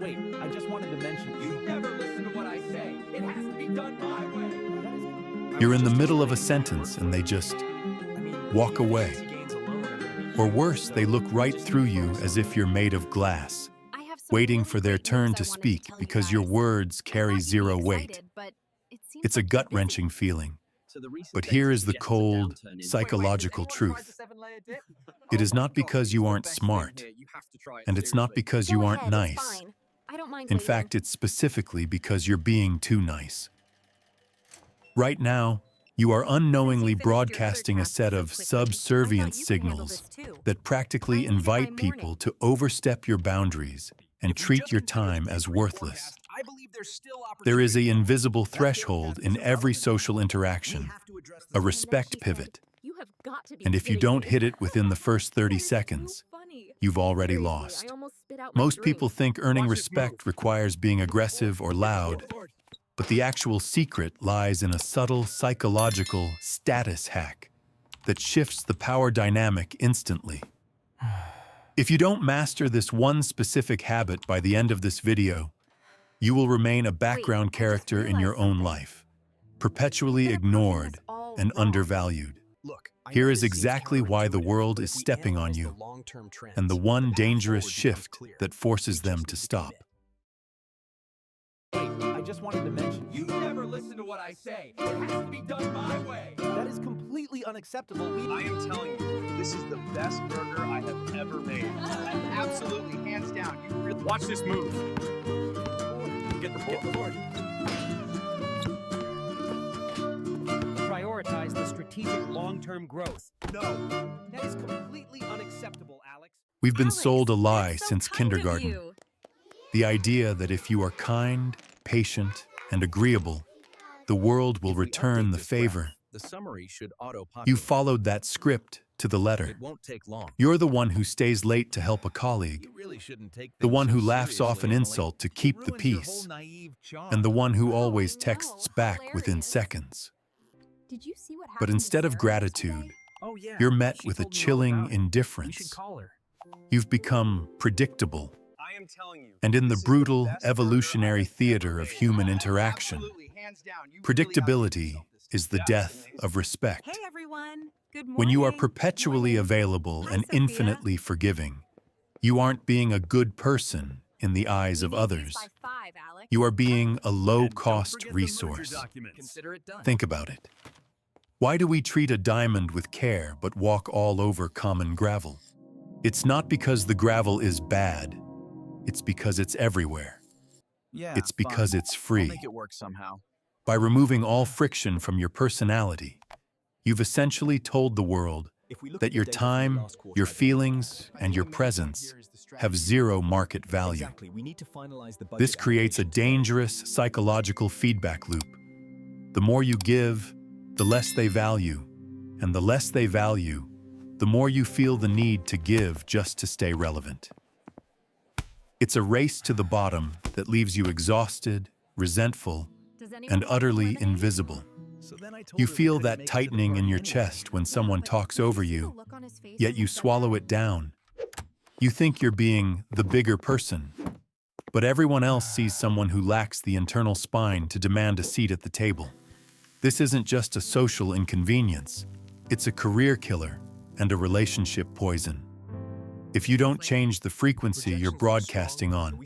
Wait, I just wanted to mention, you never listen to what I say. It has to be done my way. You're in the middle of a sentence and they just walk away. Or worse, they look right through you as if you're made of glass, waiting for their turn to speak because your words carry zero weight. It's a gut-wrenching feeling. But here is the cold, psychological truth. It is not because you aren't smart, and it's not because you aren't nice. In fact, it's specifically because you're being too nice. Right now, you are unknowingly broadcasting a set of subservient signals that practically invite people to overstep your boundaries and treat your time as worthless. There is an invisible threshold in every social interaction, a respect pivot. And if you don't hit it within the first 30 seconds, you've already lost. Most people think earning respect requires being aggressive or loud, but the actual secret lies in a subtle psychological status hack that shifts the power dynamic instantly. If you don't master this one specific habit by the end of this video, you will remain a background character in your own life, perpetually ignored and undervalued. Here is exactly why the world is stepping on you, and the one dangerous shift that forces them to stop. Wait, I just wanted to mention, you never listen to what I say. It has to be done my way. That is completely unacceptable. I am telling you, this is the best burger I have ever made. Absolutely, hands down. You really watch this move. Get the board. Prioritize the strategic long-term growth. No, that is completely unacceptable, Alex. We've been sold a lie since kindergarten. The idea that if you are kind, patient, and agreeable, the world will return the favor. The summary should auto-populate. You followed that script to the letter. It won't take long. You're the one who stays late to help a colleague, You really shouldn't take the things one who so laughs off an seriously, insult to keep the Ruins your peace, whole naive charm. and the one who always texts back within seconds. Did you see what happened But to instead of Sarah gratitude, today? Oh, yeah. you're met She with a told me all chilling about it. You should indifference. call her. You've become predictable. I am telling you. And in the this is brutal, best burger evolutionary I have theater ever of made. human interaction, Absolutely, hands down. You really predictability outdid yourself is the this death time. of respect. Hey everyone. Good morning. When you are perpetually available Hi, and Sophia. infinitely forgiving, you aren't being a good person in the eyes of others. By 5, Alex. You are being a And don't low-cost forget the merger resource. documents. Consider it done. Think about it. Why do we treat a diamond with care but walk all over common gravel? It's not because the gravel is bad. It's because it's everywhere. Yeah, It's because fine. it's I'll free. make it work somehow. By removing all friction from your personality, you've essentially told the world that your time, your feelings, and your presence have zero market value. This creates a dangerous psychological feedback loop. The more you give, the less they value, and the less they value, the more you feel the need to give just to stay relevant. It's a race to the bottom that leaves you exhausted, resentful, and utterly invisible. You feel that tightening in your chest when someone talks over you, yet you swallow it down. You think you're being the bigger person, but everyone else sees someone who lacks the internal spine to demand a seat at the table. This isn't just a social inconvenience, it's a career killer and a relationship poison. If you don't change the frequency you're broadcasting on,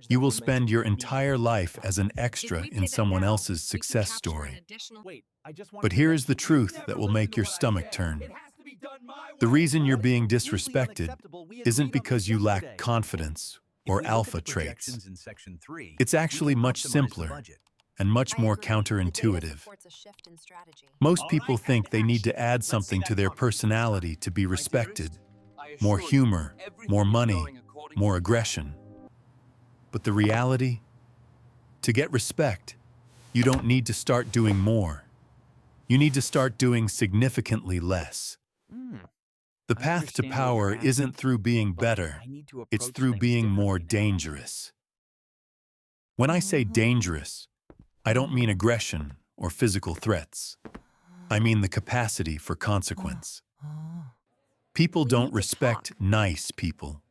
you will spend your entire life as an extra in someone else's success story. Wait, I just wanted But to here mention, is the you truth never that will listen make to your what I stomach say. turn. It has to be done my The way. reason you're That is being completely disrespected unacceptable. We isn't agreed on because this you yesterday. lack confidence If or we look at alpha the traits. projections in section 3, It's actually we can much optimize the simpler budget. and much more counterintuitive. Most people think they need to add something to their personality to be respected. More humor, more money, more aggression. But the reality? To get respect, you don't need to start doing more. You need to start doing significantly less. The path to power isn't through being better, it's through being more dangerous. When I say dangerous, I don't mean aggression or physical threats. I mean the capacity for consequence. People don't respect nice people.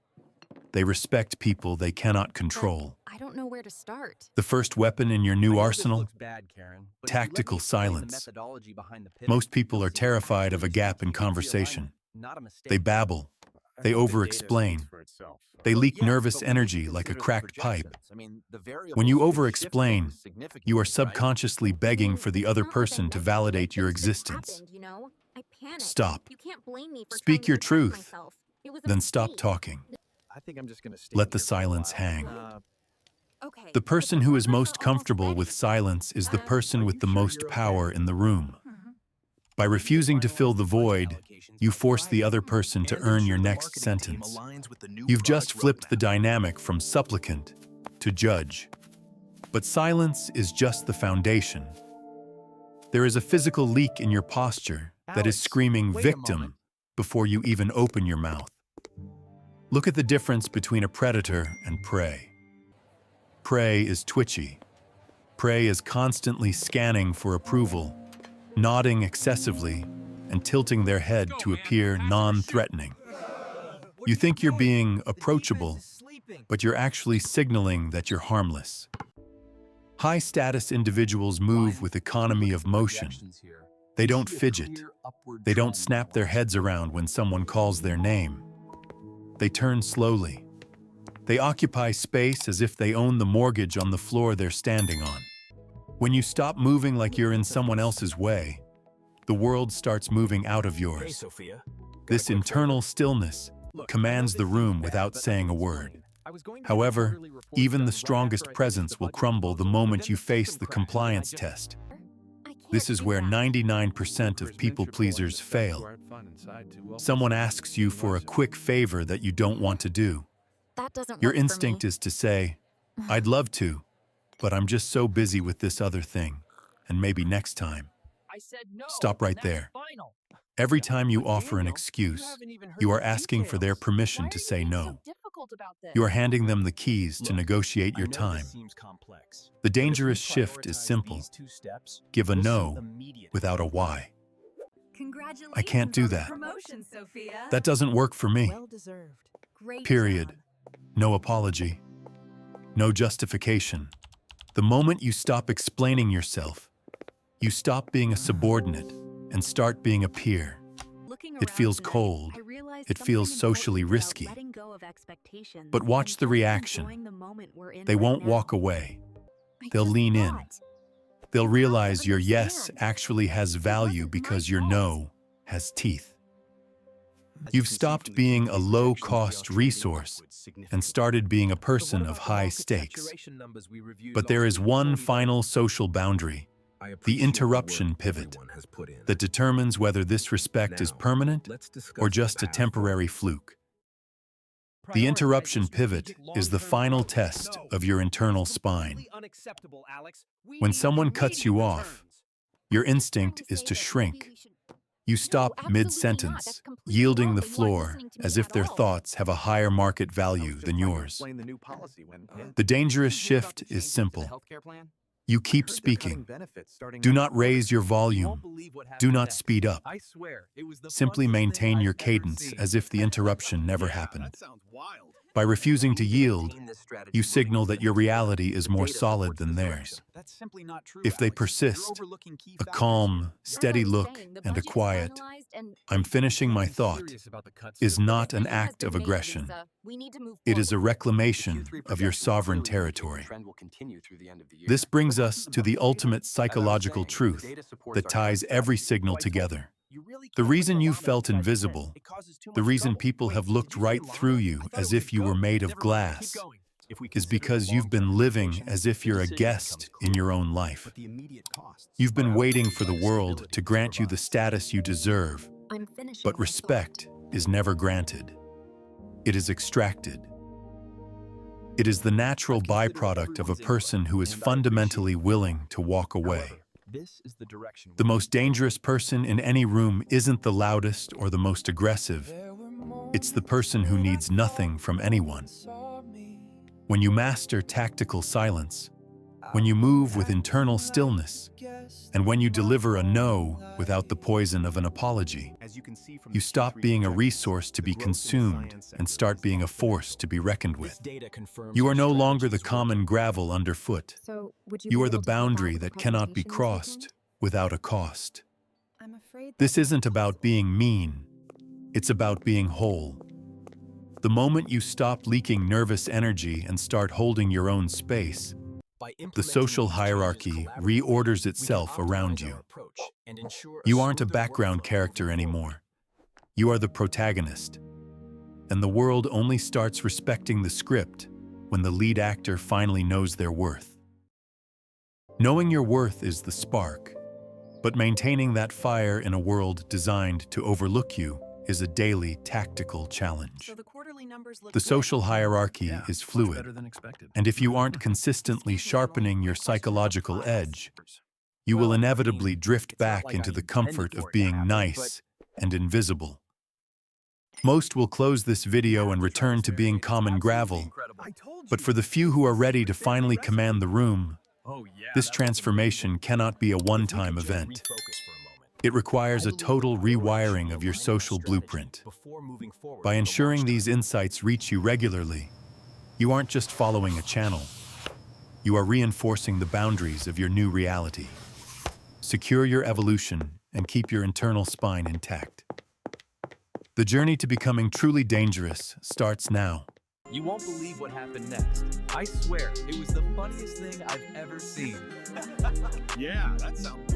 They respect people they cannot control. I don't know where to start. The first weapon in your new arsenal? Looks bad, Karen, but if you let me Tactical explain the silence. methodology behind the pivot, Most people you'll are see it's terrified of a actually gap in strategic conversation. realignment, not a mistake. They babble. They over-explain. They leak nervous energy like a cracked pipe. When you over-explain, you are subconsciously begging for the other person to validate your existence. I panicked. Stop. You can't blame me for Speak trying to your protect truth. myself. It was a Then stop mistake. talking. I think I'm just going to stay Let the here for a silence while. hang. Okay. The but person who is numbers are most almost comfortable with ready. silence is the person Are with you the sure most you're okay? power in the room. By refusing to fill the void, you force the other person to earn your next sentence. You've just flipped the dynamic from supplicant to judge. But silence is just the foundation. There is a physical leak in your posture that is screaming victim before you even open your mouth. Look at the difference between a predator and prey. Prey is twitchy. Prey is constantly scanning for approval, nodding excessively, and tilting their head to appear non-threatening. You think you're being approachable, but you're actually signaling that you're harmless. High-status individuals move with economy of motion. They don't fidget. They don't snap their heads around when someone calls their name. They turn slowly. They occupy space as if they own the mortgage on the floor they're standing on. When you stop moving like you're in someone else's way, the world starts moving out of yours. This internal stillness commands the room without saying a word. However, even the strongest presence will crumble the moment you face the compliance test. I can't This is do where that. 99% of people pleasers fail. Someone asks you for a quick favor that you don't want to do. That doesn't Your work for instinct me. is to say, "I'd love to, but I'm just so busy with this other thing, and maybe next time." Stop right there. Every time you offer an excuse, you are asking for their permission to say no. You are handing them the keys to negotiate your time. The dangerous shift is simple. Give a no without a why. Congratulations I can't do on the that. promotion, Sophia. That doesn't work for me. Well deserved. Great Period. job. No apology. No justification. The moment you stop explaining yourself, you stop being a subordinate and start being a peer. Looking It around feels tonight, cold. I realized It something feels important socially about risky. letting go of expectations But watch and the just reaction. enjoying the moment we're in They right won't now. walk away. I They'll just lean in. thought. They'll You have to realize your yes understand. actually has value wasn't my because your fault. no has teeth. You've stopped being a low-cost resource and started being a person of high stakes. But there is one final social boundary, the interruption pivot, that determines whether this respect is permanent or just a temporary fluke. The interruption pivot is the final test of your internal spine. When someone cuts you off, your instinct is to shrink. You stop absolutely mid-sentence, not. That's completely yielding wrong, the but you aren't floor listening to me as if at their all. thoughts have a higher market value than yours. The dangerous shift is simple. You keep speaking. Do not raise your volume. Do not speed up. Simply maintain your cadence as if the interruption never happened. By refusing to yield, you signal that your reality is more solid than theirs. If they persist, a calm, steady look and a quiet, "I'm finishing my thought," is not an act of aggression. It is a reclamation of your sovereign territory. This brings us to the ultimate psychological truth that ties every signal together. The reason you felt invisible, the reason people have looked right through you as if you were made of glass, is because you've been living as if you're a guest in your own life. You've been waiting for the world to grant you the status you deserve, I'm finishing but my respect is never granted. It is extracted. It is the natural byproduct of a person who is fundamentally willing to walk away. The most dangerous person in any room isn't the loudest or the most aggressive. It's the person who needs nothing from anyone. When you master tactical silence, when you move with internal stillness, and when you deliver a no without the poison of an apology. You stop being a resource to be consumed and start being a force to be reckoned with. You are no longer the common gravel underfoot. So, would You be are the able to do boundary with that cannot be presentation this crossed without a cost. weekend? I'm afraid This that's isn't about impossible. being mean. It's about being whole. The moment you stop leaking nervous energy and start holding your own space, the social hierarchy reorders itself around you. You aren't a background character anymore. You are the protagonist. And the world only starts respecting the script when the lead actor finally knows their worth. Knowing your worth is the spark, but maintaining that fire in a world designed to overlook you is a daily tactical challenge. So the quarterly numbers look The good. social hierarchy is fluid, and if you aren't consistently sharpening your psychological edge, you will inevitably drift back into the comfort of being nice and invisible. Most will close this video and return to being common gravel, but for the few who are ready to finally command the room, this transformation cannot be a one-time event. It requires a total rewiring of your social blueprint. By ensuring these insights reach you regularly, you aren't just following a channel. You are reinforcing the boundaries of your new reality. Secure your evolution and keep your internal spine intact. The journey to becoming truly dangerous starts now. You won't believe what happened next. I swear, it was the funniest thing I've ever seen. Yeah, that sounds.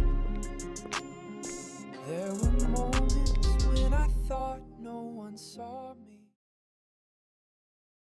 There were moments when I thought no one saw me.